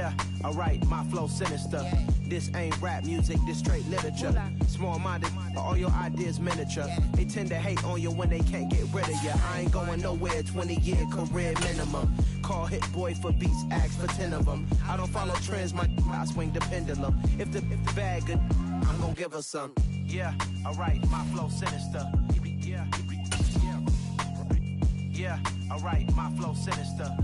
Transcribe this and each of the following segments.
Yeah, alright, my flow sinister. This ain't rap music, this straight literature. Small-minded, all your ideas miniature. They tend to hate on you when they can't get rid of you. I ain't going nowhere, 20-year career minimum. Call Hit Boy for beats, ask for 10 of them. I don't follow trends, I swing the pendulum. If the bag good, I'm gonna give her some. Yeah, alright, my flow sinister. Yeah, alright, my flow sinister.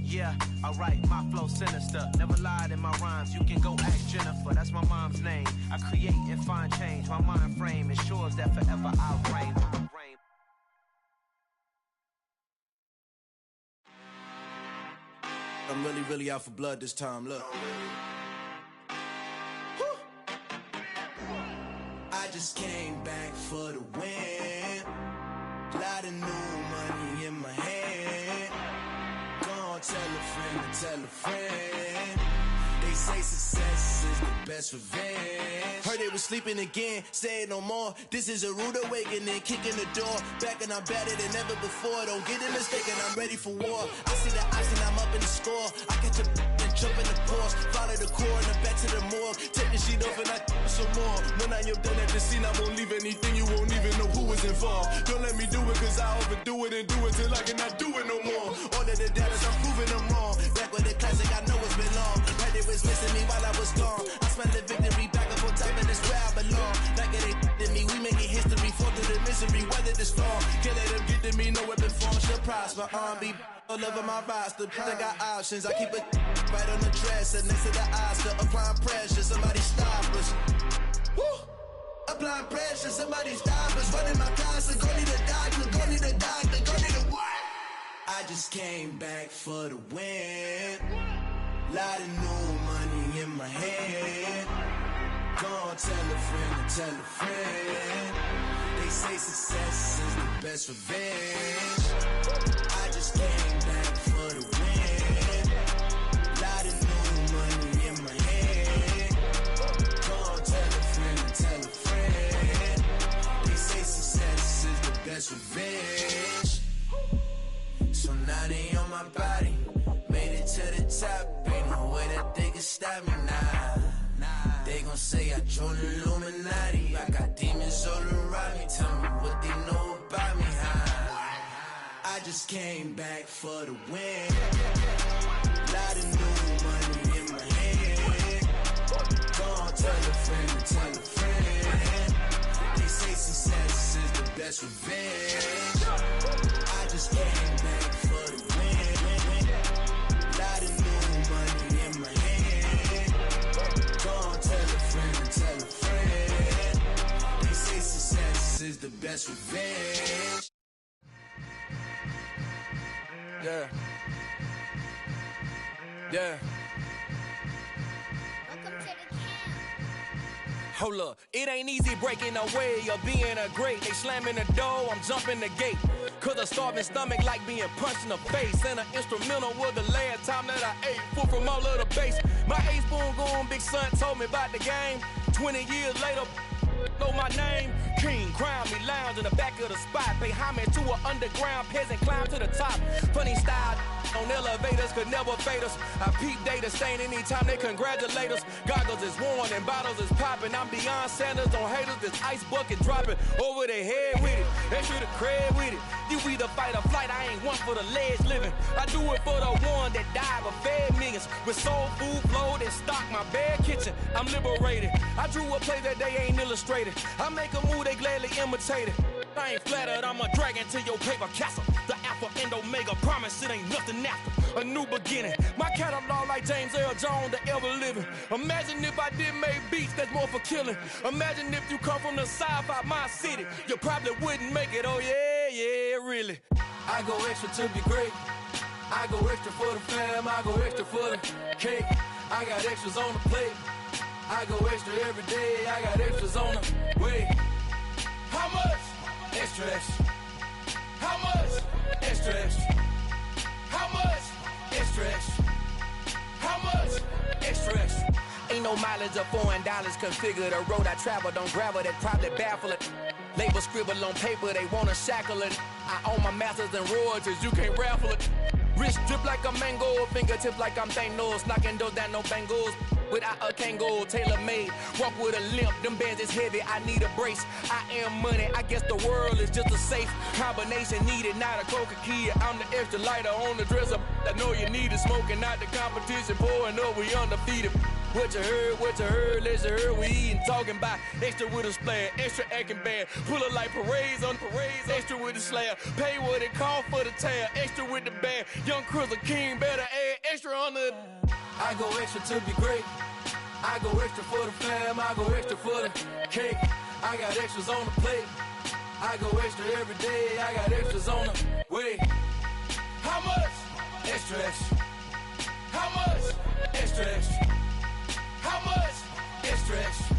Yeah, alright, my flow sinister. Never lied in my rhymes, you can go ask Jennifer. That's my mom's name. I create and find change. My mind frame ensures that forever I'll reign. I'm really out for blood this time, look. I just came back for the win. Lot of new money in my hand. Gonna tell a friend. They say success is the best revenge. Heard they was sleeping again, say it no more. This is a rude awakening, kicking the door. Back and I'm better than ever before. Don't get it mistaken, I'm ready for war. I see the ice and I'm up in the score. I catch a and jump in the course. Follow the core and I'm back to the morgue. Take the sheet off and I some more. When I am done at the scene, I won't leave anything. You won't even know who was involved. Don't let me do it cause I overdo it and do it till I cannot do it no more. All of the doubters, I'm proving them wrong. Back with the classic, I know it's been long. Right, they was missing me while I was gone. I smell the victory back up on top of this where I belong. Like it ain't to me, we making history. Fall through the misery, weather the storm. Can't let them get to me, no weapon form should prosper. R&B all over my roster. I got options, I keep it right on the dresser. Next to the Oscar, applying pressure. Somebody stop us. Woo! Applying pressure, somebody stop us. Running my class, go need a doctor, go need a doctor, go need a what? I just came back for the win. Lot of new money in my hand. Gonna tell a friend. They say success is the best revenge. I just came back for the win. Lot of new money in my hand. Gonna tell a friend. They say success is the best revenge. So now they on my body. Made it to the top. Ain't no way that they can stop me now. They gon' say I joined the Illuminati. I got demons all around me. Tell me what they know about me, huh? I just came back for the win. Lot of new money in my hand. Gonna tell a friend. They say success is the best revenge. I just came back for the win. Lot of new money in my hand. Gonna tell a friend. They say success is the best revenge. Yeah. Hold up, it ain't easy breaking away or being a great. They slamming the door, I'm jumping the gate. Cause a starving stomach like being punched in the face. And an instrumental was the last time that I ate. Full from all of the bass. My ace boom goon, big son told me about the game. 20 years later, know my name. King, crown me, lounge in the back of the spot. Pay homage to an underground peasant, climb to the top. Funny style on elevators could never fade us. I peep data stain anytime they congratulate us. Goggles is worn and bottles is popping. I'm beyond Sanders on haters, this ice bucket dropping over their head with it. Extra the cred with it. You either fight or flight, I ain't one for the ledge living. I do it for the one that died but fed millions. With soul food flowed and stock my bad kitchen. I'm liberated. I drew a play that they ain't illustrated. I make a move, they gladly imitate it. I ain't flattered, I'm a dragon to your paper castle. The Alpha and Omega, promise it ain't nothing after. A new beginning. My catalog like James Earl Jones, the ever living. Imagine if I did make beats that's more for killing. Imagine if you come from the south out my city. You probably wouldn't make it, oh yeah, really. I go extra to be great. I go extra for the fam, I go extra for the cake. I got extras on the plate. I go extra every day, I got extras on the way. How much? Extra, extra. How much? Extra, extra. How much? Extra, extra. How much? Extra, extra. Ain't no mileage of $4 configure the road I travel. Don't gravel, that probably baffle it. Label scribble on paper, they wanna shackle it. I own my masters and royalties, you can't raffle it. Wrist Drip like a mango, fingertips like I'm Thanos. Knocking doors down, no bangles. Without a Kango, tailor-made. Walk with a limp, them bands is heavy, I need a brace. I am money, I guess the world is just a safe combination needed, not a coca key. I'm the extra lighter on the dresser. I know you need it, smoking out the competition, pouring up, we undefeated. What you heard, let's hear, we eating, talking about extra with a splash, extra acting bad. Pull it like parades on parades, extra with the slab. Pay what it call for the tab, extra with the band. Young Chris, a king, better add extra on the. I go extra to be great. I go extra for the fam, I go extra for the cake. I got extras on the plate. I go extra every day, I got extras on the way. How much? Extra, extra. How much? Extra, extra. How much? Extra, extra.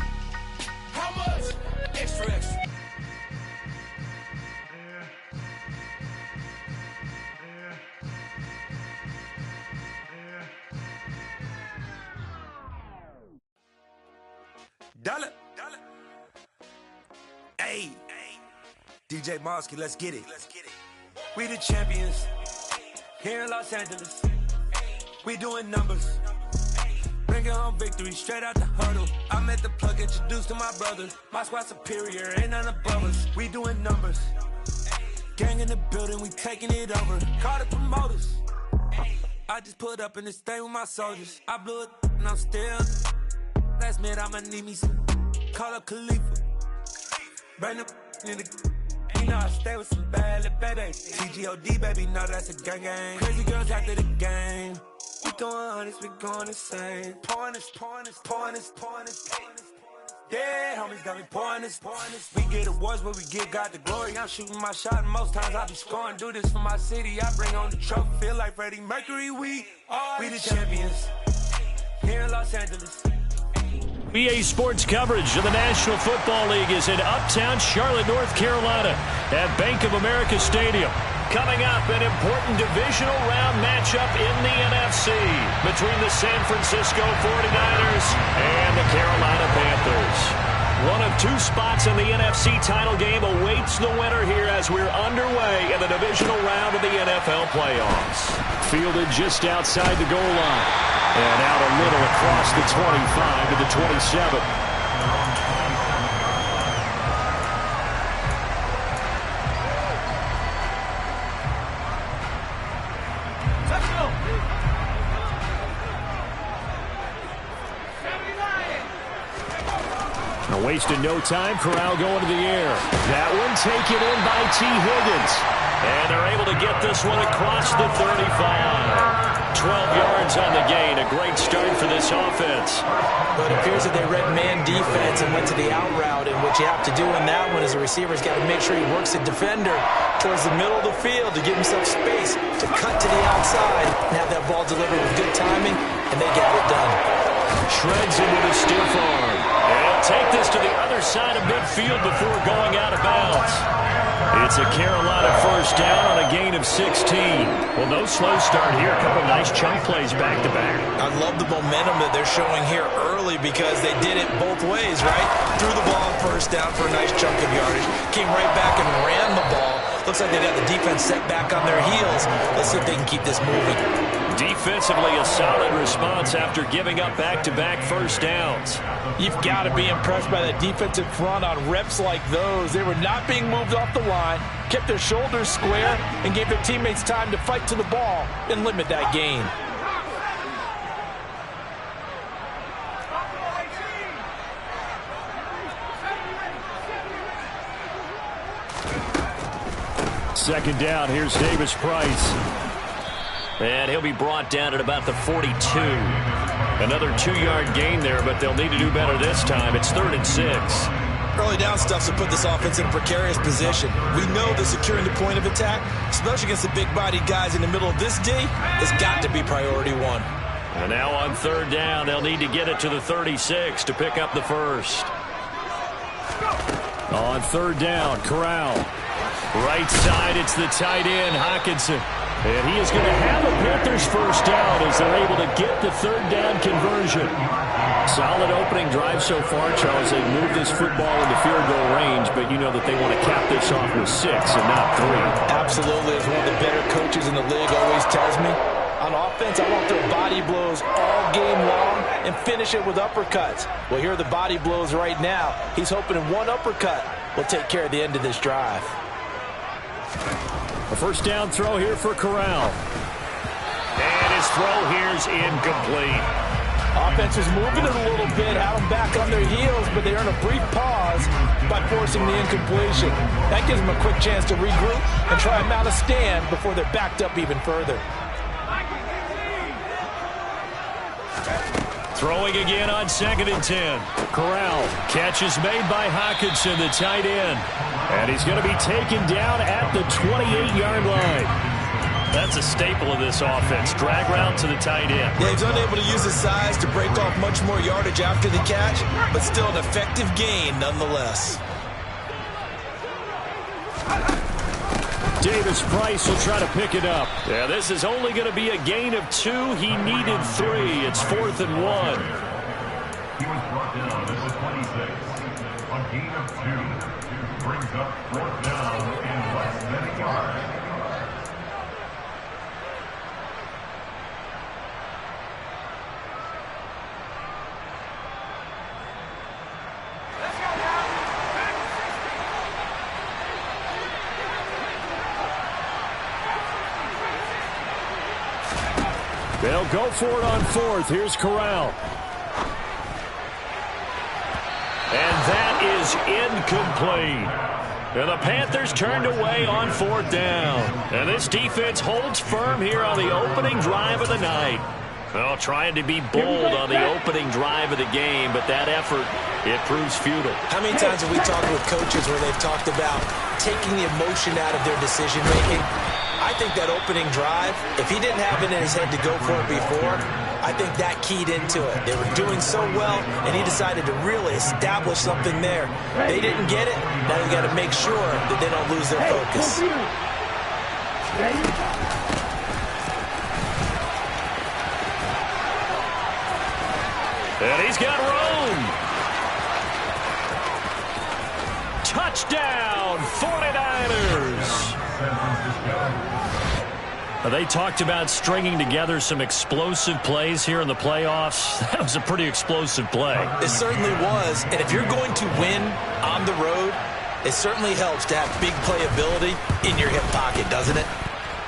How much? Extra, extra. Dollar. Hey. DJ Mosky, let's get it. We the champions here in Los Angeles. We doing numbers. Bringing home victory straight out the huddle. I'm at the plug, introduced to my brother. My squad superior, ain't none above us. We doing numbers. Gang in the building, we taking it over. Call the promoters. I just put up in this thing with my soldiers. I blew it and I'm still. Last minute, I'ma need me some. Call up Khalifa. Bring them in the. You know I stay with some bad little baby. TGOD, baby, know that's a gang gang. Crazy girls after the game. We going honest, we going insane. Pouring this. Yeah, homies got me pouring this. We get awards, but we give God the glory. I'm shooting my shot, and most times I be scoring. Do this for my city, I bring on the trophy. Feel like Freddie Mercury, we the champions. Here in Los Angeles. EA Sports coverage of the National Football League is in Uptown Charlotte, North Carolina at Bank of America Stadium. Coming up, an important divisional round matchup in the NFC between the San Francisco 49ers and the Carolina Panthers. One of two spots in the NFC title game awaits the winner here as we're underway in the divisional round of the NFL playoffs. Fielded just outside the goal line. And out a little across the 25 to the 27. Now wasted no time. Corral going to the air. That one taken in by T. Higgins. And they're able to get this one across the 35. 12 yards on the gain. A great start for this offense. But it appears that they read man defense and went to the out route. And what you have to do in that one is the receiver's got to make sure he works the defender towards the middle of the field to give himself space to cut to the outside and have that ball delivered with good timing, and they got it done. Shreds him with a stiff arm. And he'll take this to the other side of midfield before going out of bounds. It's a Carolina first down on a gain of 16. Well, no slow start here. A couple nice chunk plays back-to-back. I love the momentum that they're showing here early because they did it both ways, right? Threw the ball on first down for a nice chunk of yardage. Came right back and ran the ball. Looks like they got the defense set back on their heels. Let's see if they can keep this moving. Defensively, a solid response after giving up back-to-back first downs. You've got to be impressed by that defensive front on reps like those. They were not being moved off the line, kept their shoulders square, and gave their teammates time to fight to the ball and limit that gain. Second down, here's Davis Price. And he'll be brought down at about the 42. Another 2-yard gain there, but they'll need to do better this time. It's 3rd and 6. Early down stuff to put this offense in a precarious position. We know that securing the point of attack, especially against the big-bodied guys in the middle of this D, has got to be priority one. And now on 3rd down, they'll need to get it to the 36 to pick up the first. On 3rd down, Corral. Right side, it's the tight end, Hockenson. And he is going to have a Panthers first down as they're able to get the 3rd down conversion. Solid opening drive so far, Charles. They've moved this football into field goal range, but you know that they want to cap this off with 6 and not 3. Absolutely. As one of the better coaches in the league always tells me, On offense, I want their body blows all game long and finish it with uppercuts. Well, here are the body blows right now. He's hoping in one uppercut will take care of the end of this drive. A first down throw here for Corral. And his throw here's incomplete. Offense was moving it a little bit, had them back on their heels, but they earn a brief pause by forcing the incompletion. That gives them a quick chance to regroup and try and mount a stand before they're backed up even further. Throwing again on 2nd and 10. Corral. Catch is made by Hockenson, the tight end. And he's going to be taken down at the 28-yard line. That's a staple of this offense. Drag route to the tight end. Yeah, he's unable to use his size to break off much more yardage after the catch, but still an effective gain nonetheless. Davis Price will try to pick it up. Yeah, this is only going to be a gain of 2. He needed 3. It's 4th and 1. He was brought down at the 26. A gain of 2. Brings up 4th down and less than a yard. They'll go for it on 4th. Here's Corral. And that is incomplete. And the Panthers turned away on 4th down. And this defense holds firm here on the opening drive of the night. Well, trying to be bold on the opening drive of the game, but that effort, it proves futile. How many times have we talked with coaches where they've talked about taking the emotion out of their decision-making? I think that opening drive, if he didn't have it in his head to go for it before, I think that keyed into it. They were doing so well, and he decided to really establish something there. They didn't get it. Now they've got to make sure that they don't lose their focus. And he's got room. Touchdown, 49ers. They talked about stringing together some explosive plays here in the playoffs. That was a pretty explosive play. It certainly was. And if you're going to win on the road, it certainly helps to have big playability in your hip pocket, doesn't it?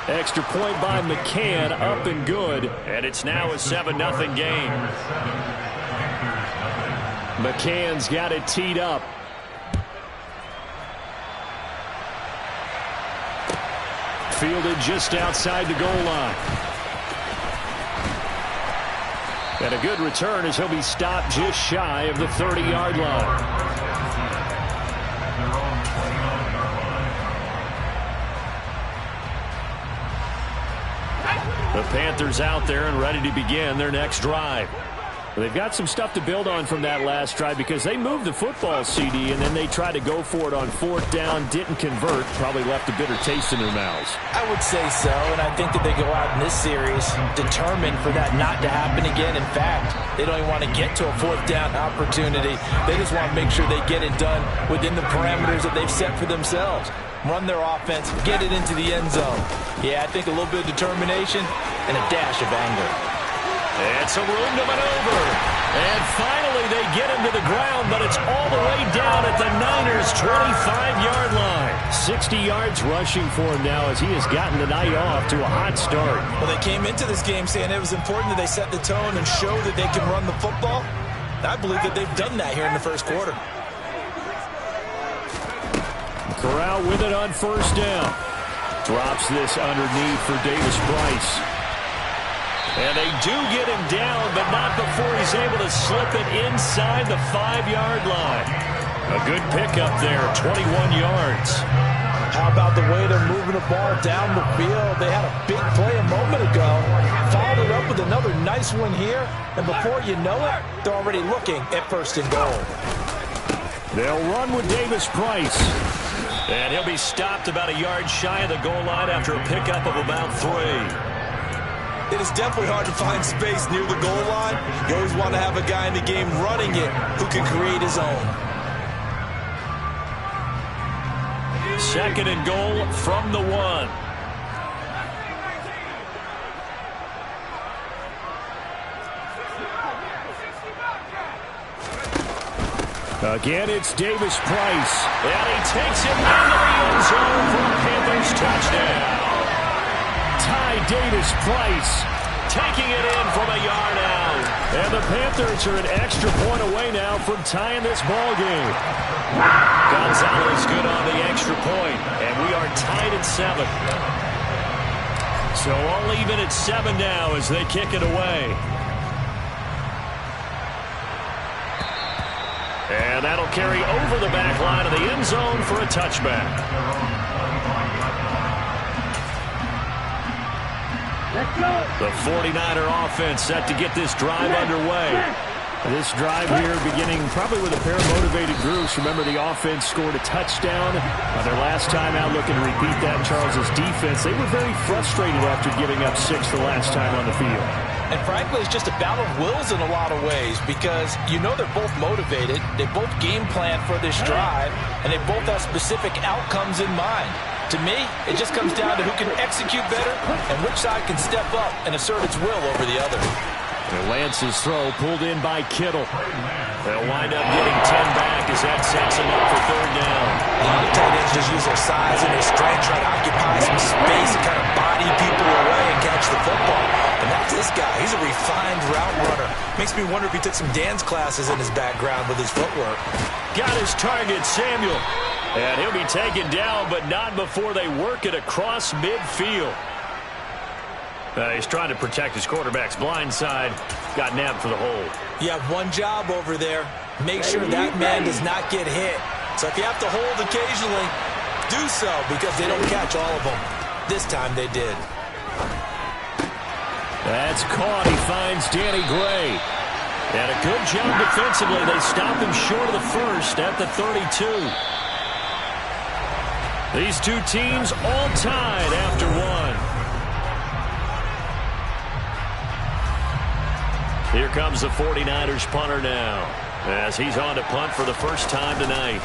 Extra point by McCann, up and good. And it's now a 7-0 game. McCann's got it teed up. Fielded just outside the goal line. And a good return as he'll be stopped just shy of the 30-yard line. The Panthers out there and ready to begin their next drive. They've got some stuff to build on from that last drive because they moved the football, CD, and then they tried to go for it on 4th down, didn't convert, probably left a bitter taste in their mouths. I would say so, and I think that they go out in this series determined for that not to happen again. In fact, they don't even want to get to a 4th down opportunity. They just want to make sure they get it done within the parameters that they've set for themselves. Run their offense, get it into the end zone. Yeah, I think a little bit of determination and a dash of anger. And some room to maneuver. And finally they get him to the ground, but it's all the way down at the Niners' 25-yard line. 60 yards rushing for him now as he has gotten the night off to a hot start. Well, they came into this game saying it was important that they set the tone and show that they can run the football. I believe that they've done that here in the first quarter. Corral with it on 1st down. Drops this underneath for Davis Price. And they do get him down, but not before he's able to slip it inside the 5-yard line. A good pickup there, 21 yards. How about the way they're moving the ball down the field? They had a big play a moment ago. Followed it up with another nice one here. And before you know it, they're already looking at 1st and goal. They'll run with Davis Price. And he'll be stopped about a yard shy of the goal line after a pickup of about 3. It is definitely hard to find space near the goal line. You always want to have a guy in the game running it who can create his own. 2nd and goal from the 1. Again, it's Davis Price. And he takes it into the end zone for a Panthers touchdown. Ty Davis Price taking it in from a yard out. And the Panthers are an extra point away now from tying this ball game. Gonzalez good on the extra point, and we are tied at 7. So all even at 7 now as they kick it away. And that'll carry over the back line of the end zone for a touchback. The 49er offense set to get this drive underway. This drive here beginning probably with a pair of motivated groups. Remember, the offense scored a touchdown on their last time out, looking to repeat that. Charles's defense, they were very frustrated after giving up 6 the last time on the field. And frankly, it's just a battle of wills in a lot of ways because you know they're both motivated. They both game plan for this drive, and they both have specific outcomes in mind. To me, it just comes down to who can execute better and which side can step up and assert its will over the other. And Lance's throw pulled in by Kittle. They'll wind up getting 10 back as that sets him up for 3rd down. A lot of tight ends just use their size and their strength, try to occupy some space and kind of body people away and catch the football. And that's this guy. He's a refined route runner. Makes me wonder if he took some dance classes in his background with his footwork. Got his target, Samuel. And he'll be taken down, but not before they work it across midfield. He's trying to protect his quarterback's blind side. Got nabbed for the hold. You have one job over there. Make sure that man does not get hit. So if you have to hold occasionally, do so because they don't catch all of them. This time they did. That's caught. He finds Danny Gray. And a good job defensively. They stop him short of the first at the 32. These two teams all tied after 1. Here comes the 49ers punter now as he's on to punt for the first time tonight.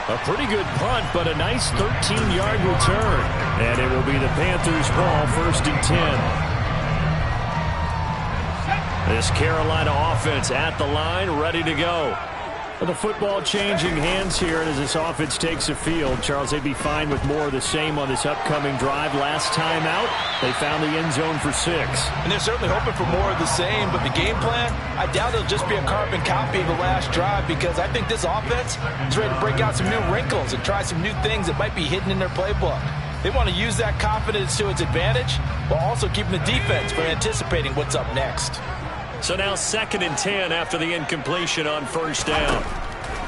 A pretty good punt, but a nice 13-yard return. And it will be the Panthers' ball, 1st and 10. This Carolina offense at the line, ready to go. The football changing hands here, and as this offense takes the field, Charles, they'd be fine with more of the same on this upcoming drive. Last time out, they found the end zone for 6. And they're certainly hoping for more of the same, but the game plan, I doubt it'll just be a carbon copy of the last drive because I think this offense is ready to break out some new wrinkles and try some new things that might be hidden in their playbook. They want to use that confidence to its advantage while also keeping the defense from anticipating what's up next. So now 2nd and 10 after the incompletion on 1st down.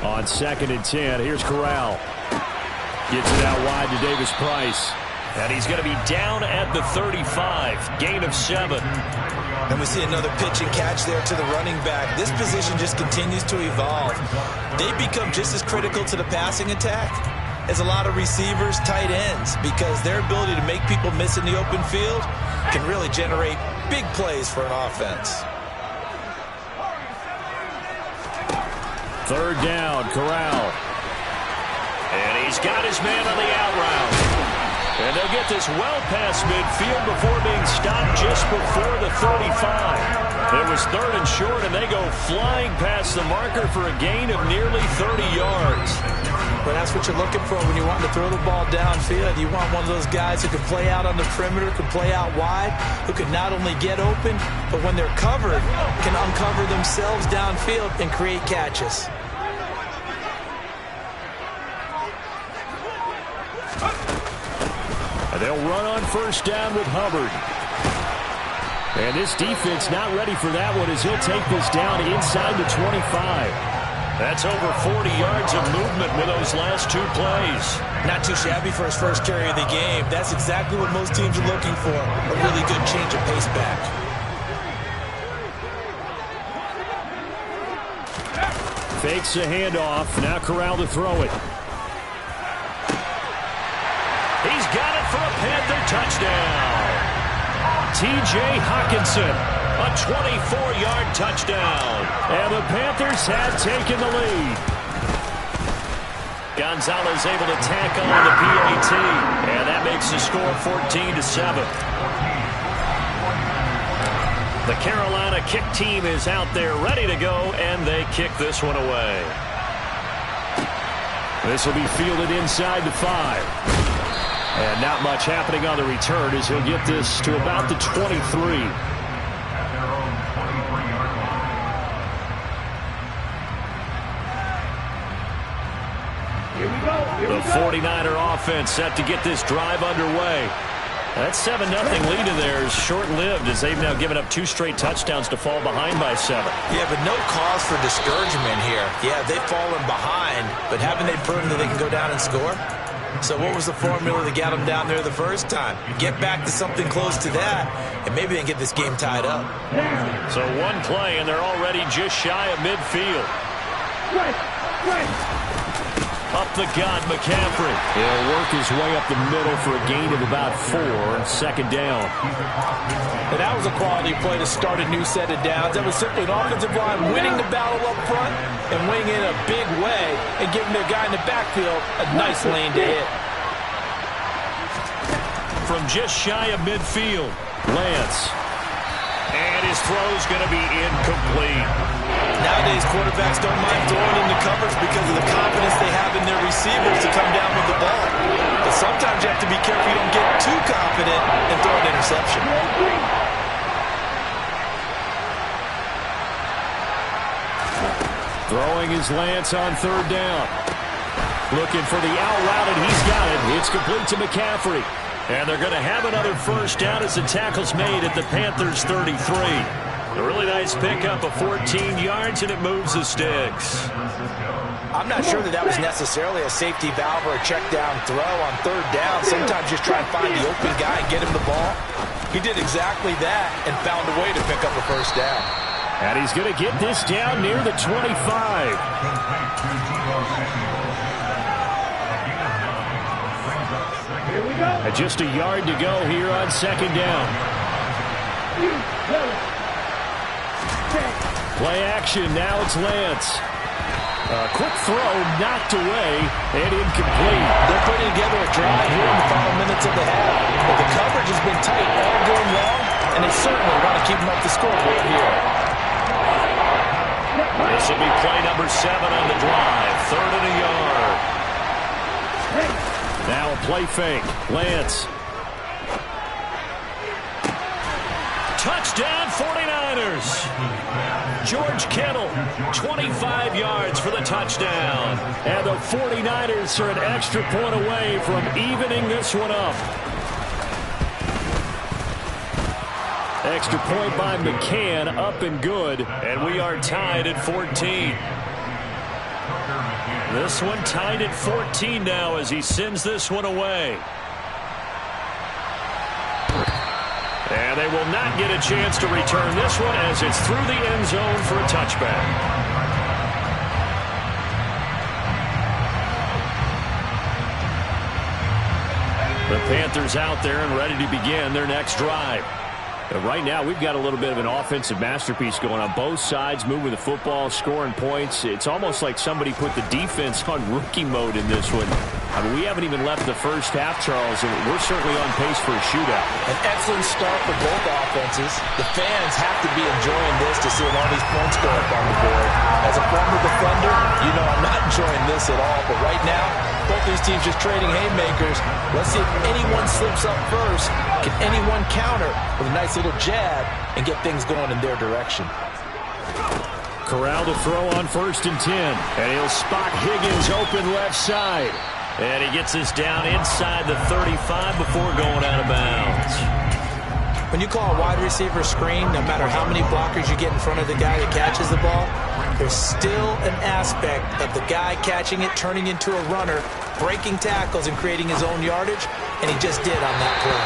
On 2nd and 10, here's Corral. Gets it out wide to Davis Price. And he's going to be down at the 35. Gain of 7. And we see another pitch and catch there to the running back. This position just continues to evolve. They become just as critical to the passing attack as a lot of receivers, tight ends, because their ability to make people miss in the open field can really generate big plays for an offense. 3rd down, Corral. And he's got his man on the out route. And they'll get this well past midfield before being stopped just before the 35. It was 3rd and short, and they go flying past the marker for a gain of nearly 30 yards. But that's what you're looking for when you want to throw the ball downfield. You want one of those guys who can play out on the perimeter, can play out wide, who can not only get open, but when they're covered, can uncover themselves downfield and create catches. And they'll run on 1st down with Hubbard. And this defense not ready for that one as he'll take this down inside the 25. That's over 40 yards of movement with those last 2 plays. Not too shabby for his first carry of the game. That's exactly what most teams are looking for. A really good change of pace back. Fakes a handoff. Now Corral to throw it. He's got it for a Panther touchdown. T.J. Hawkinson, a 24-yard touchdown. And the Panthers have taken the lead. Gonzalez able to tack on the PAT. And that makes the score 14-7. The Carolina kick team is out there ready to go, and they kick this one away. This will be fielded inside the 5. And not much happening on the return as he'll get this to about the 23. The 49er offense set to get this drive underway. That 7-0 lead of theirs short-lived as they've now given up 2 straight touchdowns to fall behind by 7. Yeah, but no cause for discouragement here. Yeah, they've fallen behind, but haven't they proven that they can go down and score? So what was the formula that got them down there the first time? Get back to something close to that, and maybe they can get this game tied up. So one play, and they're already just shy of midfield. Up the gut, McCaffrey. He'll work his way up the middle for a gain of about 4, second down. And that was a quality play to start a new set of downs. That was simply an offensive line winning the battle up front and winning in a big way and giving their guy in the backfield a nice lane to hit. From just shy of midfield, Lance. And his throw's going to be incomplete. Nowadays, quarterbacks don't mind throwing into coverage because of the confidence they have in their receivers to come down with the ball. But sometimes you have to be careful you don't get too confident and throw an interception. Throwing is Lance on third down. Looking for the out route, and he's got it. It's complete to McCaffrey. And they're going to have another first down as the tackle's made at the Panthers' 33. A really nice pickup of 14 yards, and it moves the sticks. I'm not sure that was necessarily a safety valve or a check down throw on third down. Sometimes just try and find the open guy and get him the ball. He did exactly that and found a way to pick up a first down. And he's going to get this down near the 25. Just a yard to go here on second down. Play action, now it's Lance. A quick throw, knocked away, and incomplete. They're putting together a drive here in the final minutes of the half. But the coverage has been tight all game long, and they certainly want to keep them up the scoreboard here. This will be play number 7 on the drive. 3rd and a yard. Now a play fake. Lance. Touchdown 49ers. George Kittle, 25 yards for the touchdown. And the 49ers are an extra point away from evening this one up. Extra point by McCann, up and good. And we are tied at 14. This one tied at 14 now as he sends this one away. And they will not get a chance to return this one as it's through the end zone for a touchback. The Panthers out there and ready to begin their next drive. Right now, we've got a little bit of an offensive masterpiece going on. Both sides moving the football, scoring points. It's almost like somebody put the defense on rookie mode in this one. I mean, we haven't even left the first half, Charles, and we're certainly on pace for a shootout. An excellent start for both offenses. The fans have to be enjoying this to see all these points go up on the board. As a former defender, you know I'm not enjoying this at all. But right now, both these teams just trading haymakers. Let's see if anyone slips up first. Can anyone counter with a nice little jab and get things going in their direction? Corral to throw on 1st and 10. And he'll spot Higgins open left side. And he gets this down inside the 35 before going out of bounds. When you call a wide receiver screen, no matter how many blockers you get in front of the guy that catches the ball, there's still an aspect of the guy catching it, turning into a runner, breaking tackles and creating his own yardage, and he just did on that play.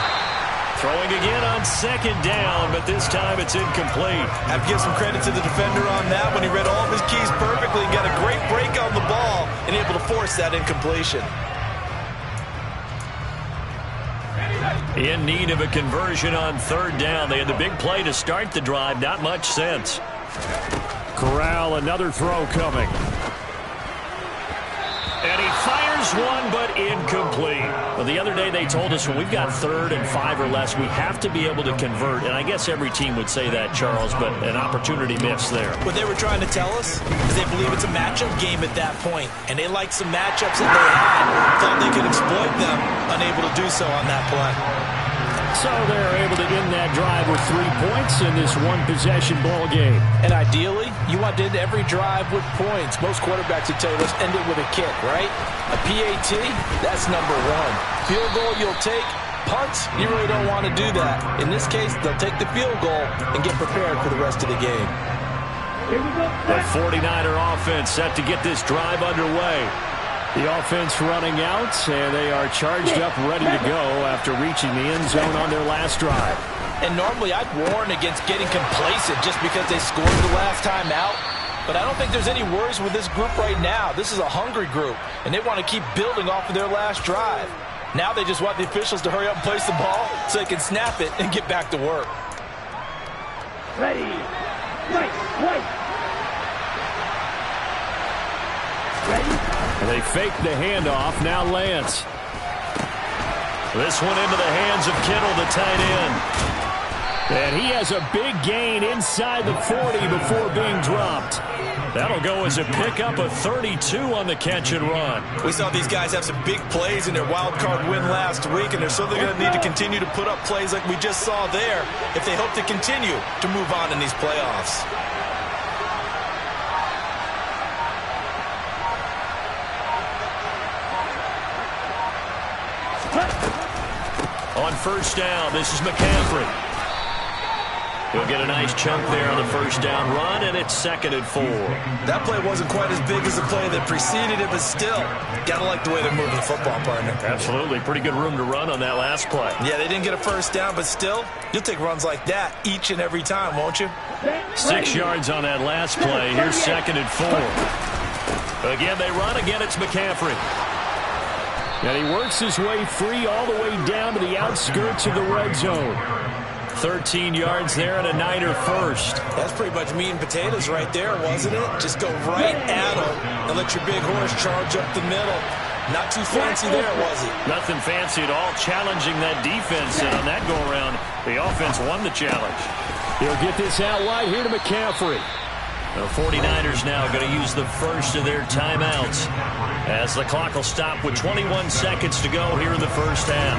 Throwing again on 2nd down, but this time it's incomplete. I have to give some credit to the defender on that when he read all of his keys perfectly and got a great break on the ball and able to force that incompletion. In need of a conversion on 3rd down. They had the big play to start the drive. Not much sense. Corral, another throw coming. And he fires Fires one, but incomplete. Well, the other day they told us when we've got 3rd and 5 or less, we have to be able to convert. And I guess every team would say that, Charles, but an opportunity missed there. What they were trying to tell us is they believe it's a matchup game at that point, and they liked some matchups that they had, thought they could exploit them, unable to do so on that play. So they're able to end that drive with 3 points in this one-possession ball game. And ideally, you want to end every drive with points. Most quarterbacks would tell you, let's end it with a kick, right? A PAT, that's number 1. Field goal you'll take. Punts, you really don't want to do that. In this case, they'll take the field goal and get prepared for the rest of the game. The 49er offense set to get this drive underway. The offense running out, and they are charged up, ready to go after reaching the end zone on their last drive. And normally I'd warn against getting complacent just because they scored the last time out. But I don't think there's any worries with this group right now. This is a hungry group, and they want to keep building off of their last drive. Now they just want the officials to hurry up and place the ball so they can snap it and get back to work. Ready. Right. Ready. And they fake the handoff. Now Lance. This one into the hands of Kittle, the tight end. And he has a big gain inside the 40 before being dropped. That'll go as a pickup of 32 on the catch and run. We saw these guys have some big plays in their wild card win last week, and they're certainly going to need to continue to put up plays like we just saw there if they hope to continue to move on in these playoffs. On first down, this is McCaffrey. He'll get a nice chunk there on the first down run, and it's 2nd and 4. That play wasn't quite as big as the play that preceded it, but still, gotta like the way they're moving the football, partner. Absolutely. Pretty good room to run on that last play. Yeah, they didn't get a first down, but still, you'll take runs like that each and every time, won't you? 6 yards on that last play. Here's 2nd and 4. Again, they run. Again, it's McCaffrey. And he works his way free all the way down to the outskirts of the red zone. 13 yards there and a Niner first. That's pretty much meat and potatoes right there, wasn't it? Just go right at him and let your big horse charge up the middle. Not too fancy there, was it? Nothing fancy at all, challenging that defense. And on that go-around, the offense won the challenge. He'll get this out wide here to McCaffrey. The 49ers now going to use the first of their timeouts as the clock will stop with 21 seconds to go here in the first half.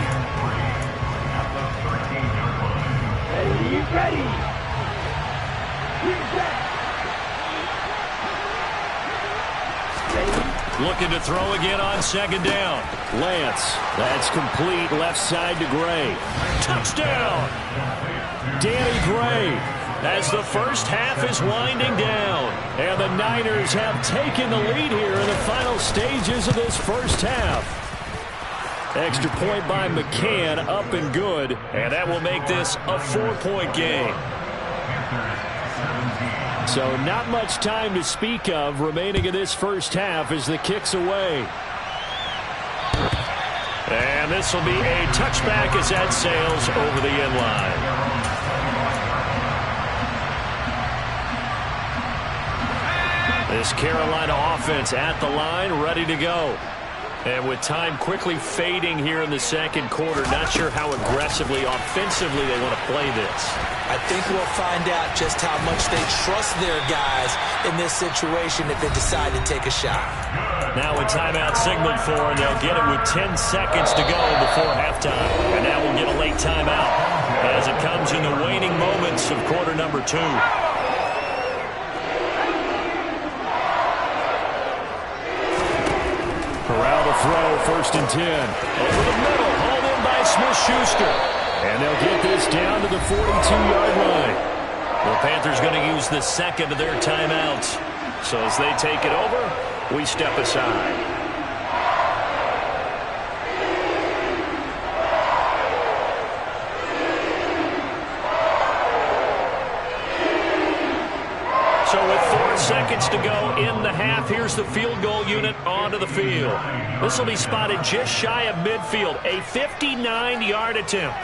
Ready. Looking to throw again on 2nd down. Lance, that's complete, left side to Gray. Touchdown! Danny Gray, as the first half is winding down. And the Niners have taken the lead here in the final stages of this first half. Extra point by McCann, up and good. And that will make this a 4-point game. So not much time to speak of remaining in this first half as the kick's away. And this will be a touchback as that sails over the end line. This Carolina offense at the line, ready to go. And with time quickly fading here in the second quarter, not sure how aggressively, offensively they want to play this. I think we'll find out just how much they trust their guys in this situation if they decide to take a shot. Now with timeout signaled for, and they'll get it with 10 seconds to go before halftime. And now we'll get a late timeout as it comes in the waning moments of quarter number 2. Corral to throw, 1st and 10. Over the middle, hauled in by Smith-Schuster. And they'll get this down to the 42-yard line. The Panthers going to use the 2nd of their timeouts. So as they take it over, we step aside. So with 4 seconds to go in the half, here's the field goal unit onto the field. This will be spotted just shy of midfield, a 59-yard attempt.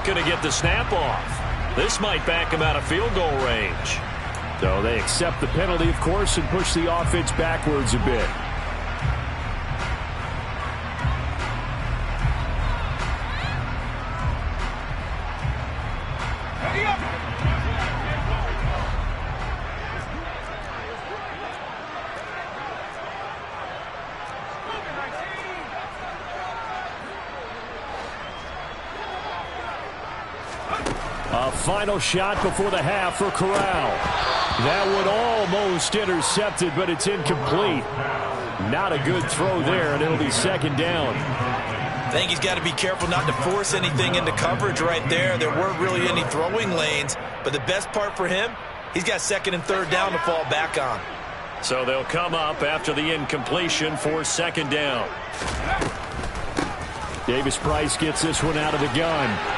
going to get the snap off. This might back him out of field goal range. So they accept the penalty, of course, and push the offense backwards a bit. A final shot before the half for Corral. That one almost intercepted, but it's incomplete. Not a good throw there, and it'll be second down. I think he's got to be careful not to force anything into coverage right there. There weren't really any throwing lanes, but the best part for him, he's got second and third down to fall back on. So they'll come up after the incompletion for second down. Davis Price gets this one out of the gun.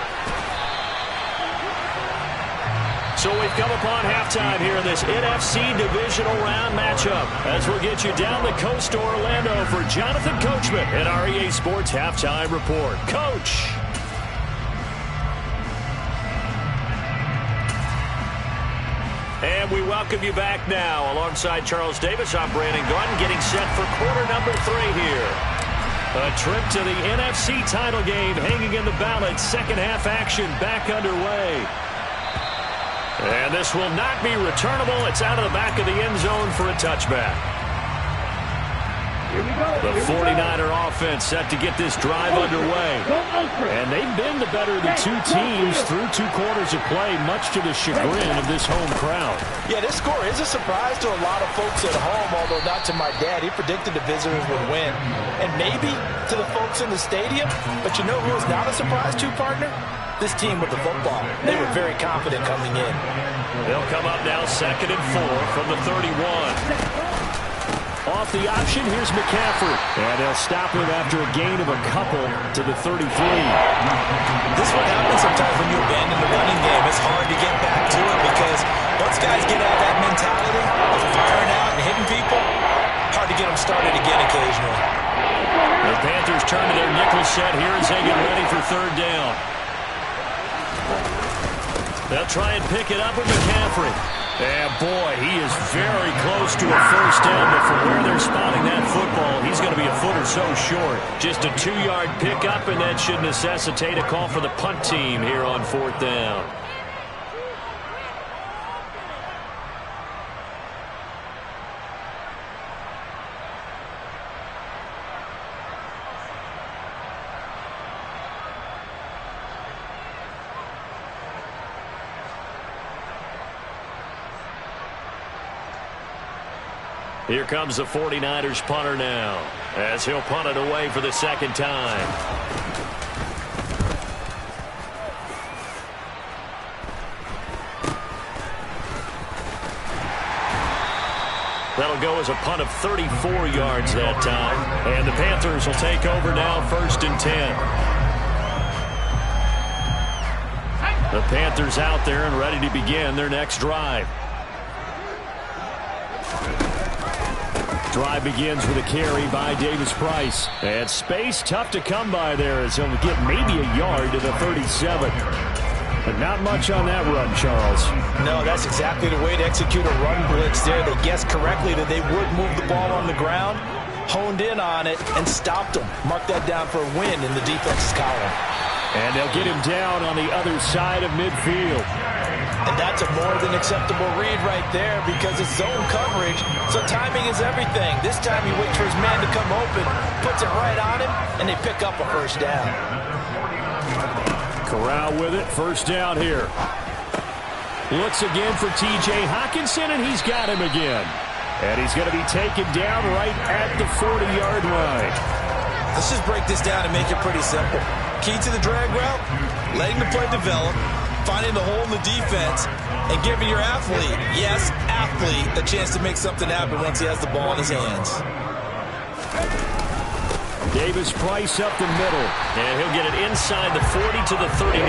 So we've come upon halftime here in this NFC Divisional Round matchup as we'll get you down the coast to Orlando for Jonathan Coachman at our EA Sports Halftime Report. Coach! And we welcome you back now. Alongside Charles Davis, I'm Brandon Gordon, getting set for quarter number 3 here. A trip to the NFC title game hanging in the balance. Second half action back underway. And this will not be returnable. It's out of the back of the end zone for a touchback. Here we go. The 49er offense set to get this drive underway. And they've been the better of the two teams through 2 quarters of play, much to the chagrin of this home crowd. Yeah, this score is a surprise to a lot of folks at home, although not to my dad. He predicted the visitors would win. And maybe to the folks in the stadium. But you know who is not a surprise to, partner? This team with the football. They were very confident coming in. They'll come up now second and 4 from the 31. Off the option, here's McCaffrey. And they'll stop him after a gain of a couple to the 33. This is what happens sometimes when you abandon the running game. It's hard to get back to it because once guys get out of that mentality of firing out and hitting people, hard to get them started again occasionally. The Panthers turn to their nickel set here as they get ready for third down. They'll try and pick it up with McCaffrey. And boy, he is very close to a first down, but from where they're spotting that football, he's going to be a foot or so short. Just a 2-yard pickup, and that should necessitate a call for the punt team here on fourth down. Here comes the 49ers punter now, as he'll punt it away for the second time. That'll go as a punt of 34 yards that time. And the Panthers will take over now, first and 10. The Panthers out there and ready to begin their next drive. Drive begins with a carry by Davis Price. And space tough to come by there as he'll get maybe a yard to the 37. But not much on that run, Charles. No, that's exactly the way to execute a run blitz there. They guessed correctly that they would move the ball on the ground, honed in on it, and stopped them. Mark that down for a win in the defense's column. And they'll get him down on the other side of midfield. And that's a more than acceptable read right there because it's zone coverage, so timing is everything. This time he waits for his man to come open, puts it right on him, and they pick up a first down. Corral with it, first down here. Looks again for T.J. Hockenson, and he's got him again. And he's going to be taken down right at the 40-yard line. Let's just break this down and make it pretty simple. Key to the drag route, letting the play develop, finding the hole in the defense, and giving your athlete, yes, athlete, a chance to make something happen once he has the ball in his hands. Davis Price up the middle, and he'll get it inside the 40 to the 39.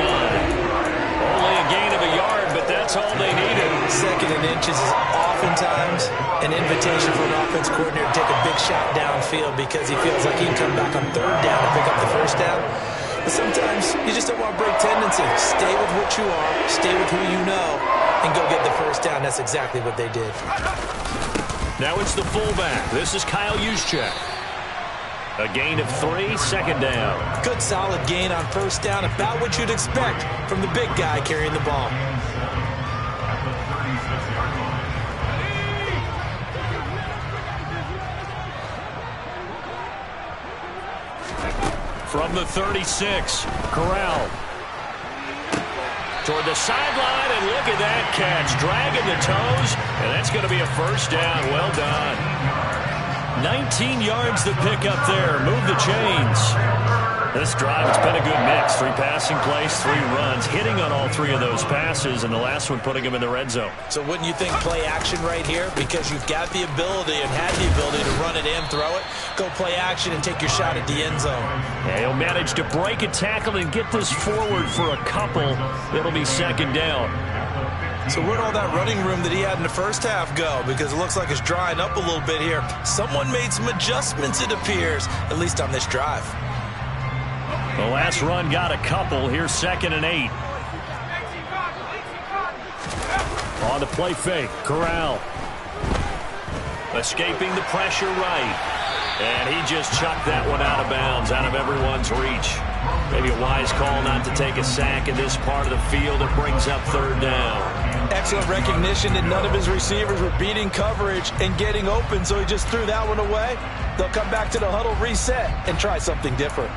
Only a gain of a yard, but that's all they needed. Second and inches is oftentimes an invitation for an offense coordinator to take a big shot downfield because he feels like he can come back on third down and pick up the first down. But sometimes you just don't want to break tendency. Stay with what you are, stay with who you know, and go get the first down. That's exactly what they did. Now it's the fullback. This is Kyle Juszczyk. A gain of 3, 2nd down. Good solid gain on first down, about what you'd expect from the big guy carrying the ball. From the 36, Corral. Toward the sideline, and look at that catch. Dragging the toes, and that's going to be a first down. Well done. 19 yards to pick up there. Move the chains. This drive, it's been a good mix. 3 passing plays, 3 runs, hitting on all 3 of those passes, and the last one putting them in the red zone. So wouldn't you think play action right here? Because you've got the ability and had the ability to run it in, throw it, go play action and take your shot at the end zone. Yeah, he'll manage to break a tackle and get this forward for a couple. It'll be 2nd down. So where'd all that running room that he had in the first half go? Because it looks like it's drying up a little bit here. Someone made some adjustments, it appears, at least on this drive. The last run got a couple. Here's 2nd and 8. On the play fake, Corral. Escaping the pressure right. And he just chucked that one out of bounds, out of everyone's reach. Maybe a wise call not to take a sack in this part of the field. It brings up 3rd down. Excellent recognition that none of his receivers were beating coverage and getting open, so he just threw that one away. They'll come back to the huddle, reset, and try something different.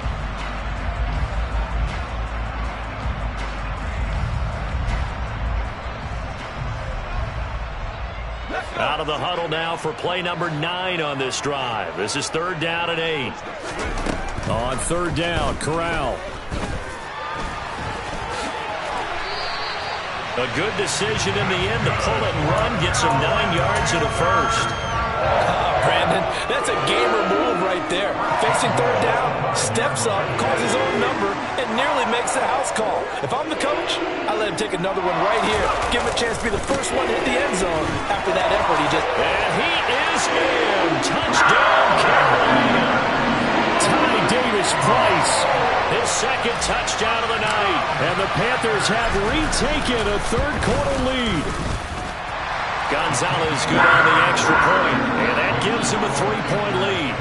Out of the huddle now for play number 9 on this drive. This is 3rd down and 8. On 3rd down, Corral. A good decision in the end to pull it and run, gets him 9 yards and a first. Brandon, that's a gamer move right there. Facing 3rd down, steps up, calls his own number, and nearly makes the house call. If I'm the coach, I let him take another one right here. Give him a chance to be the first one to hit the end zone. After that effort, he just... And he is in. Touchdown, Carolina. Ty Davis-Price, his 2nd touchdown of the night. And the Panthers have retaken a 3rd quarter lead. Gonzalez good on the extra point, and that gives him a 3-point lead.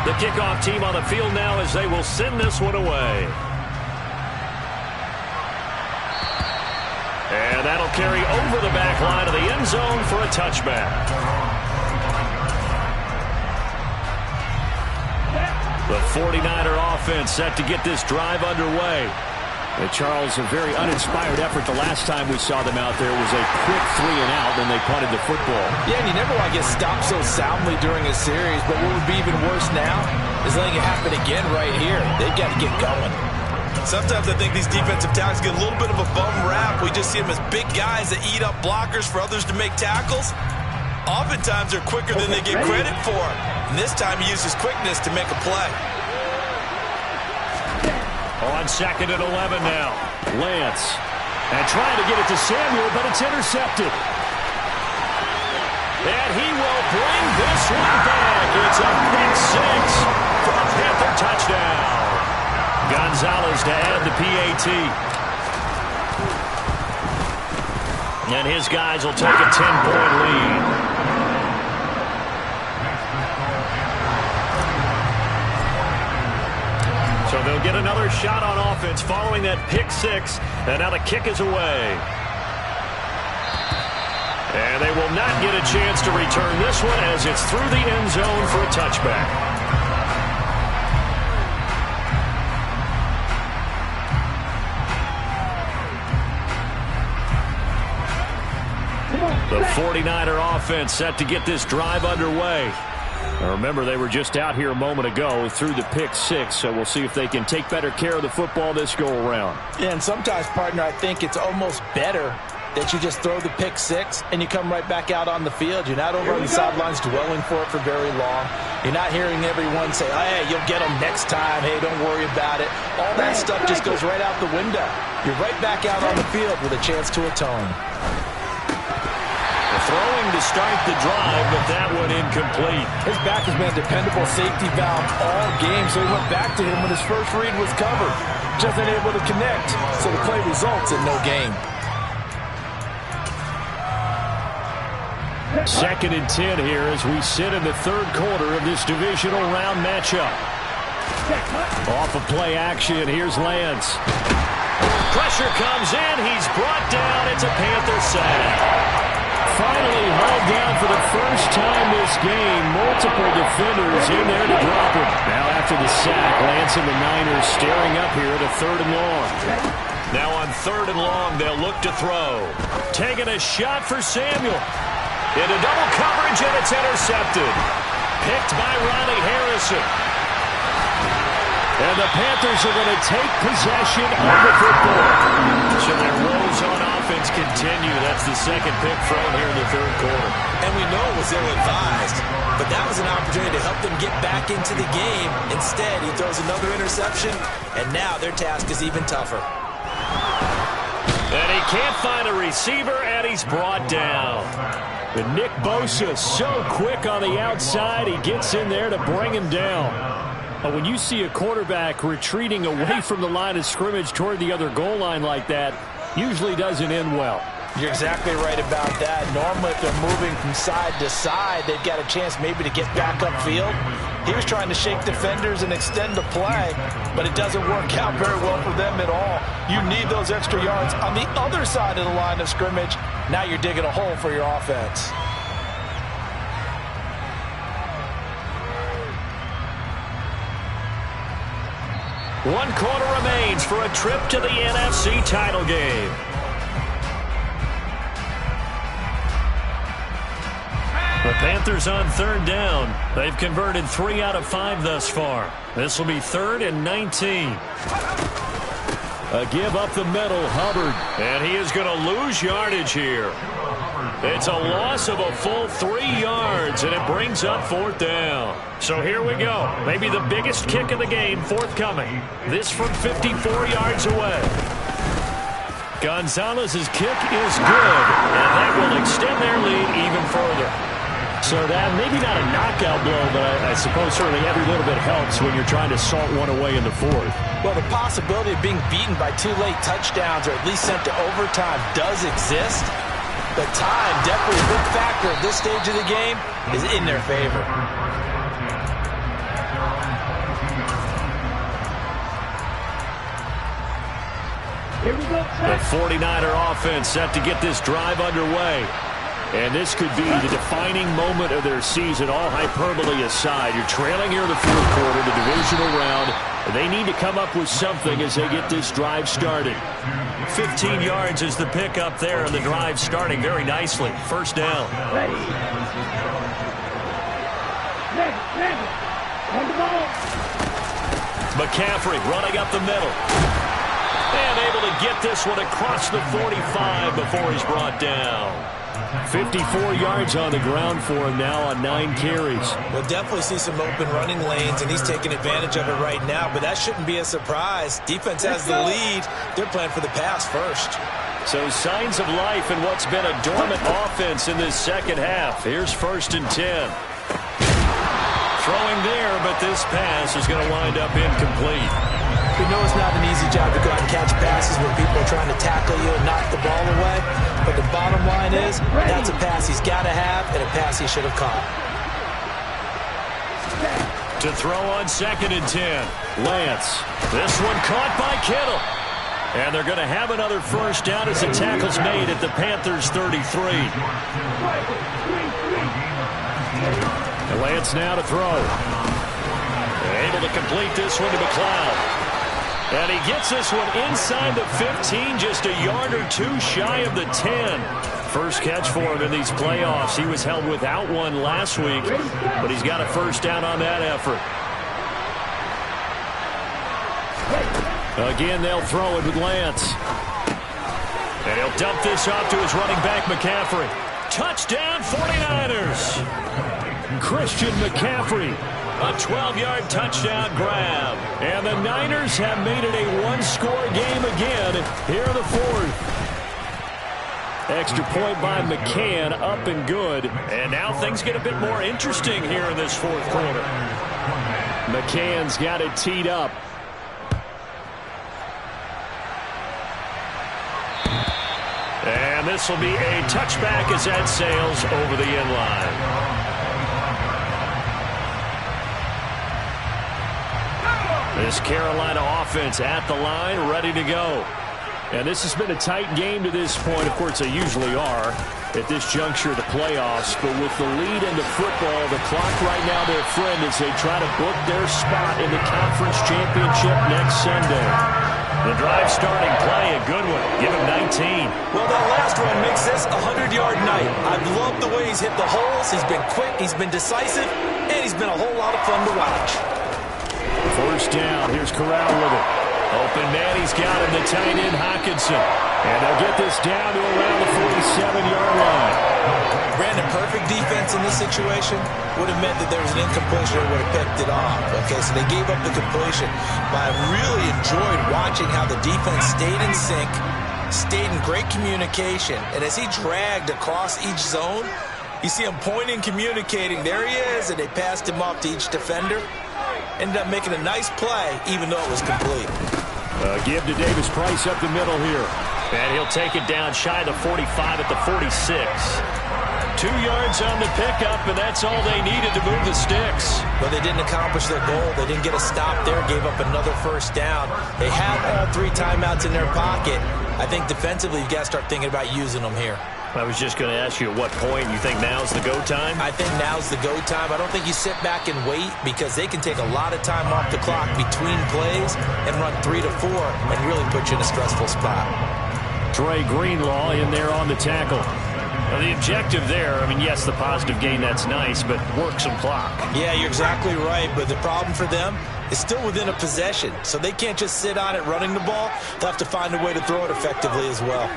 The kickoff team on the field now as they will send this one away. And that'll carry over the back line of the end zone for a touchback. The 49er offense set to get this drive underway. And Charles, a very uninspired effort. The last time we saw them out there was a quick 3 and out, then they punted the football. Yeah, and you never want to get stopped so soundly during a series, but what would be even worse now is letting it happen again right here. They've got to get going. Sometimes I think these defensive tackles get a little bit of a bum rap. We just see them as big guys that eat up blockers for others to make tackles. Oftentimes they're quicker than they get credit for. And this time he used his quickness to make a play. On 2nd and 11 now. Lance. And trying to get it to Samuel, but it's intercepted. And he will bring this one back. It's a pick 6 for a Panther touchdown. Gonzalez to add the PAT. And his guys will take a 10-point lead. So they'll get another shot on offense following that pick 6. And now the kick is away. And they will not get a chance to return this one as it's through the end zone for a touchback. The 49er offense set to get this drive underway. Now remember, they were just out here a moment ago through the pick 6, so we'll see if they can take better care of the football this go-around. Yeah, and sometimes, partner, I think it's almost better that you just throw the pick 6 and you come right back out on the field. You're not over on the sidelines dwelling for it for very long. You're not hearing everyone say, oh, hey, you'll get them next time. Hey, don't worry about it. All that stuff just goes right out the window. You're right back out on the field with a chance to atone. The throwing to start the drive, but that one incomplete. His back has been a dependable safety valve all game, so he went back to him when his first read was covered. Just unable to connect, so the play results in no gain. 2nd and 10 here as we sit in the third quarter of this divisional round matchup. Off of play action, here's Lance. Pressure comes in, he's brought down, it's a Panther sack. Finally hauled down for the first time this game. Multiple defenders in there to drop him. Now after the sack, Lance and the Niners staring up here at a 3rd and long. Now on 3rd and long, they'll look to throw. Taking a shot for Samuel. Into double coverage, and it's intercepted. Picked by Ronnie Harrison. And the Panthers are going to take possession of the football. So their woes on offense continue. That's the 2nd pick thrown here in the 3rd quarter. And we know it was ill-advised, but that was an opportunity to help them get back into the game. Instead, he throws another interception, and now their task is even tougher. And he can't find a receiver, and he's brought down. But Nick Bosa, so quick on the outside, he gets in there to bring him down. But when you see a quarterback retreating away from the line of scrimmage toward the other goal line like that, usually doesn't end well. You're exactly right about that. Normally, if they're moving from side to side, they've got a chance maybe to get back upfield. He was trying to shake defenders and extend the play, but it doesn't work out very well for them at all. You need those extra yards on the other side of the line of scrimmage. Now you're digging a hole for your offense. One quarter remains for a trip to the NFC title game. The Panthers on 3rd down. They've converted 3 out of 5 thus far. This will be 3rd and 19. A give up the middle, Hubbard. And he is going to lose yardage here. It's a loss of a full 3 yards, and it brings up 4th down. So here we go. Maybe the biggest kick of the game forthcoming. This from 54 yards away. Gonzalez's kick is good, and that will extend their lead even further. So that maybe not a knockout blow, but I suppose certainly every little bit helps when you're trying to salt one away in the 4th. Well, the possibility of being beaten by 2 late touchdowns or at least sent to overtime does exist. But time, definitely a big factor at this stage of the game, is in their favor. Here we go. The 49er offense set to get this drive underway. And this could be the defining moment of their season, all hyperbole aside. You're trailing here in the 4th quarter, the divisional round. They need to come up with something as they get this drive started. 15 yards is the pickup there, and the drive starting very nicely. 1st down. Ready. Ready. On the ball. McCaffrey running up the middle. And able to get this one across the 45 before he's brought down. 54 yards on the ground for him now on 9 carries. We'll definitely see some open running lanes, and he's taking advantage of it right now, but that shouldn't be a surprise. Defense has the lead. They're playing for the pass first. So signs of life in what's been a dormant offense in this 2nd half. Here's 1st and 10. Throwing there, but this pass is going to wind up incomplete. We know it's not an easy job to go out and catch passes where people are trying to tackle you and knock the ball away. But the bottom line is, that's a pass he's got to have and a pass he should have caught. To throw on 2nd and 10. Lance. This one caught by Kittle. And they're going to have another 1st down as the tackle's made at the Panthers' 33. And Lance now to throw. Able to complete this one to McLeod. And he gets this one inside the 15, just a yard or 2 shy of the 10. First catch for him in these playoffs. He was held without one last week, but he's got a 1st down on that effort. Again, they'll throw it with Lance. And he'll dump this off to his running back, McCaffrey. Touchdown, 49ers! Christian McCaffrey. A 12-yard touchdown grab. And the Niners have made it a 1-score game again here in the 4th. Extra point by McCann, up and good. And now things get a bit more interesting here in this fourth quarter. McCann's got it teed up. And this will be a touchback as that sails over the end line. This Carolina offense at the line, ready to go. And this has been a tight game to this point. Of course, they usually are at this juncture of the playoffs. But with the lead into football, the clock right now their friend as they try to book their spot in the conference championship next Sunday. The drive starting play, a good one. Give him 19. Well, that last one makes this a 100-yard night. I've loved the way he's hit the holes. He's been quick, he's been decisive, and he's been a whole lot of fun to watch. First down. Here's Corral with it. Open man, he's got him, the tight end, Hockenson. And they'll get this down to around the 47-yard line. Brandon, perfect defense in this situation would have meant that there was an incompletion that would have picked it off. Okay, so they gave up the completion. But I really enjoyed watching how the defense stayed in sync, stayed in great communication. And as he dragged across each zone, you see him pointing, communicating. There he is, and they passed him off to each defender. Ended up making a nice play, even though it was complete. Give to Davis Price up the middle here. And he'll take it down shy of the 45 at the 46. 2 yards on the pickup, and that's all they needed to move the sticks. But they didn't accomplish their goal. They didn't get a stop there, gave up another first down. They have all 3 timeouts in their pocket. I think defensively, you've got to start thinking about using them here. I was just going to ask you at what point you think now's the go time? I think now's the go time. I don't think you sit back and wait because they can take a lot of time off the clock between plays and run 3 to 4 and really put you in a stressful spot. Trey Greenlaw in there on the tackle. Now the objective there, I mean, yes, the positive gain, that's nice, but work some clock. Yeah, you're exactly right, but the problem for them is still within a possession, so they can't just sit on it running the ball. They'll have to find a way to throw it effectively as well.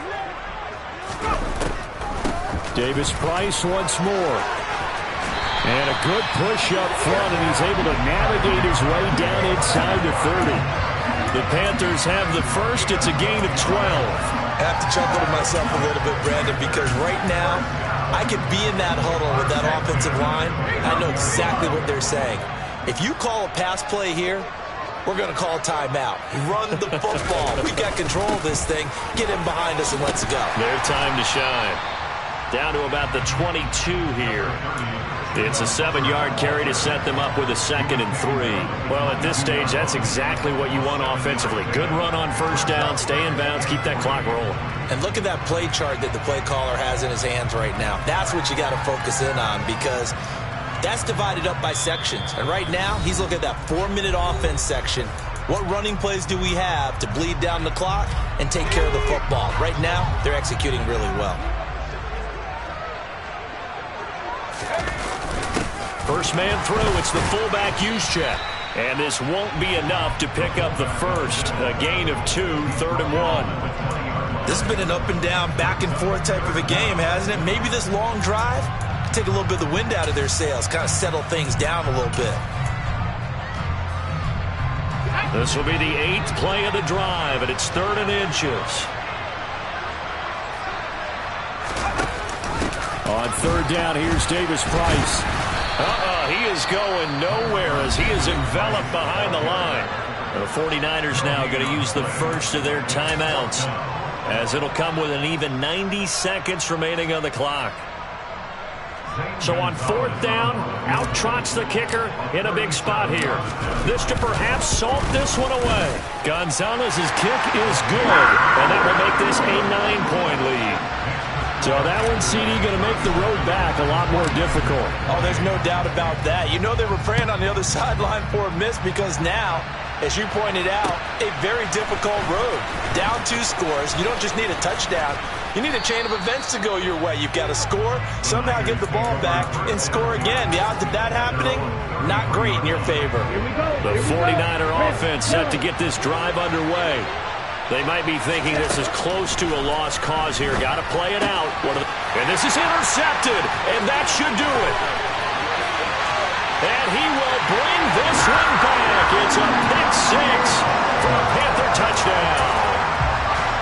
Davis Price once more. And a good push up front, and he's able to navigate his way down inside the 30. The Panthers have the first. It's a gain of 12. I have to chuckle to myself a little bit, Brandon, because right now I could be in that huddle with that offensive line. I know exactly what they're saying. If you call a pass play here, we're going to call a timeout. Run the football. We've got control of this thing. Get in behind us and let's go. Their time to shine. Down to about the 22 here. It's a 7-yard carry to set them up with a 2nd and 3. Well, at this stage, that's exactly what you want offensively. Good run on first down, stay in bounds, keep that clock rolling. And look at that play chart that the play caller has in his hands right now. That's what you got to focus in on because that's divided up by sections. And right now, he's looking at that 4-minute offense section. What running plays do we have to bleed down the clock and take care of the football? Right now, they're executing really well. First man through, it's the fullback use check. And this won't be enough to pick up the first. A gain of 2, 3rd and 1. This has been an up and down, back and forth type of a game, hasn't it? Maybe this long drive can take a little bit of the wind out of their sails, kind of settle things down a little bit. This will be the 8th play of the drive, and it's 3rd and inches. On 3rd down, here's Davis Price. He is going nowhere as he is enveloped behind the line. The 49ers now going to use the first of their timeouts as it'll come with an even 90 seconds remaining on the clock. So on 4th down, out trots the kicker in a big spot here. This to perhaps salt this one away. Gonzalez's kick is good, and that will make this a 9-point lead. So that one, CD, going to make the road back a lot more difficult. Oh, there's no doubt about that. You know they were praying on the other sideline for a miss because now, as you pointed out, a very difficult road. Down 2 scores. You don't just need a touchdown. You need a chain of events to go your way. You've got to score, somehow get the ball back, and score again. The odds of that happening, not great in your favor. The 49er offense set to get this drive underway. They might be thinking this is close to a lost cause here. Got to play it out. And this is intercepted, and that should do it. And he will bring this one back. It's a pick 6 for a Panther touchdown.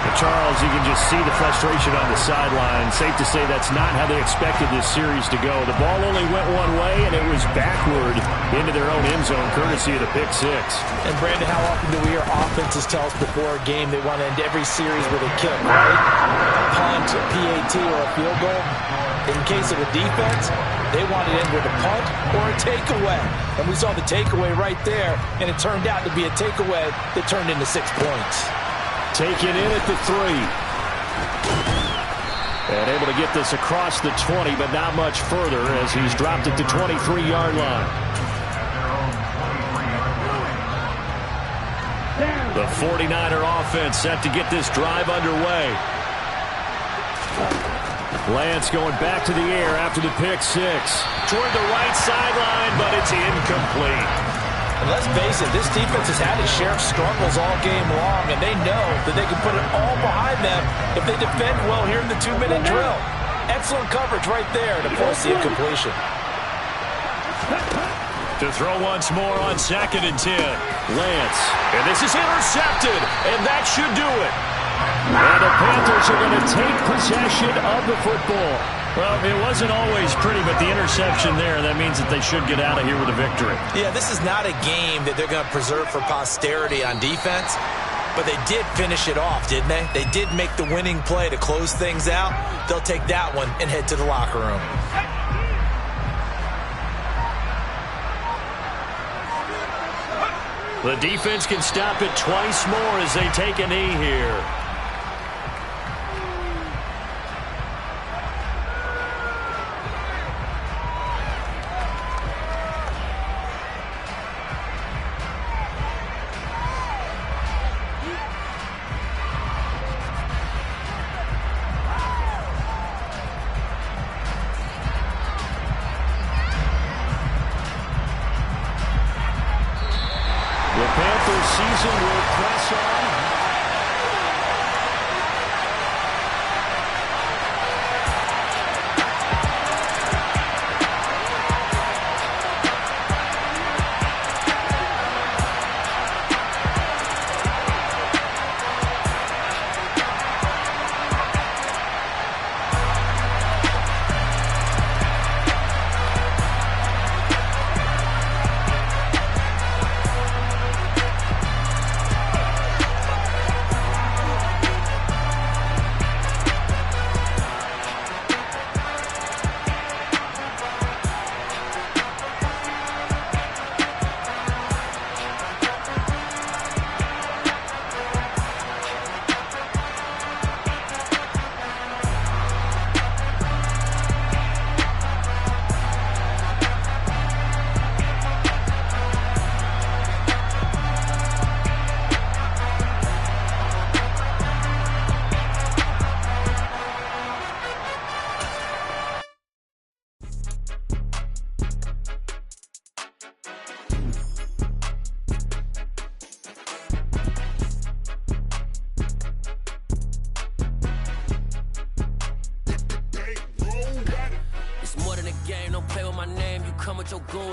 The Charles, you can just see the frustration on the sideline. Safe to say that's not how they expected this series to go. The ball only went one way, and it was backward into their own end zone, courtesy of the pick six. And, Brandon, how often do we hear offenses tell us before a game they want to end every series with a kick, right? A punt, a PAT, or a field goal. In case of a defense, they want to end with a punt or a takeaway. And we saw the takeaway right there, and it turned out to be a takeaway that turned into 6 points. Taken in at the 3. And able to get this across the 20, but not much further as he's dropped at the 23-yard line. The 49er offense set to get this drive underway. Lance going back to the air after the pick six. Toward the right sideline, but it's incomplete. And let's face it, this defense has had its share of struggles all game long, and they know that they can put it all behind them if they defend well here in the 2-minute drill. Excellent coverage right there to force the incompletion. To throw once more on 2nd and 10. Lance, and this is intercepted, and that should do it. And the Panthers are going to take possession of the football. Well, it wasn't always pretty, but the interception there, that means that they should get out of here with a victory. Yeah, this is not a game that they're going to preserve for posterity on defense, but they did finish it off, didn't they? They did make the winning play to close things out. They'll take that one and head to the locker room. The defense can stop it twice more as they take a knee here. Season will press on.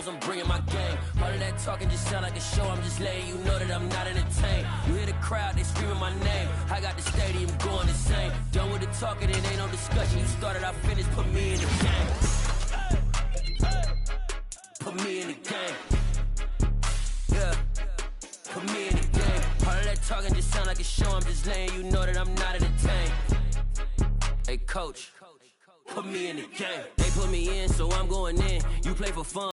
I'm bringing my game. All of that talking just sound like a show. I'm just letting you know that I'm not entertained. You hear the crowd, they screaming my name. I got the stadium going insane. Done with the talking, it ain't no discussion. You started, I finished, put me in the game. Put me in the game. Yeah. Put me in the game. All of that talking just sound like a show. I'm just letting you know that I'm not entertained. Hey, coach. Put me in the game. They put me in, so I'm going in. You play for fun.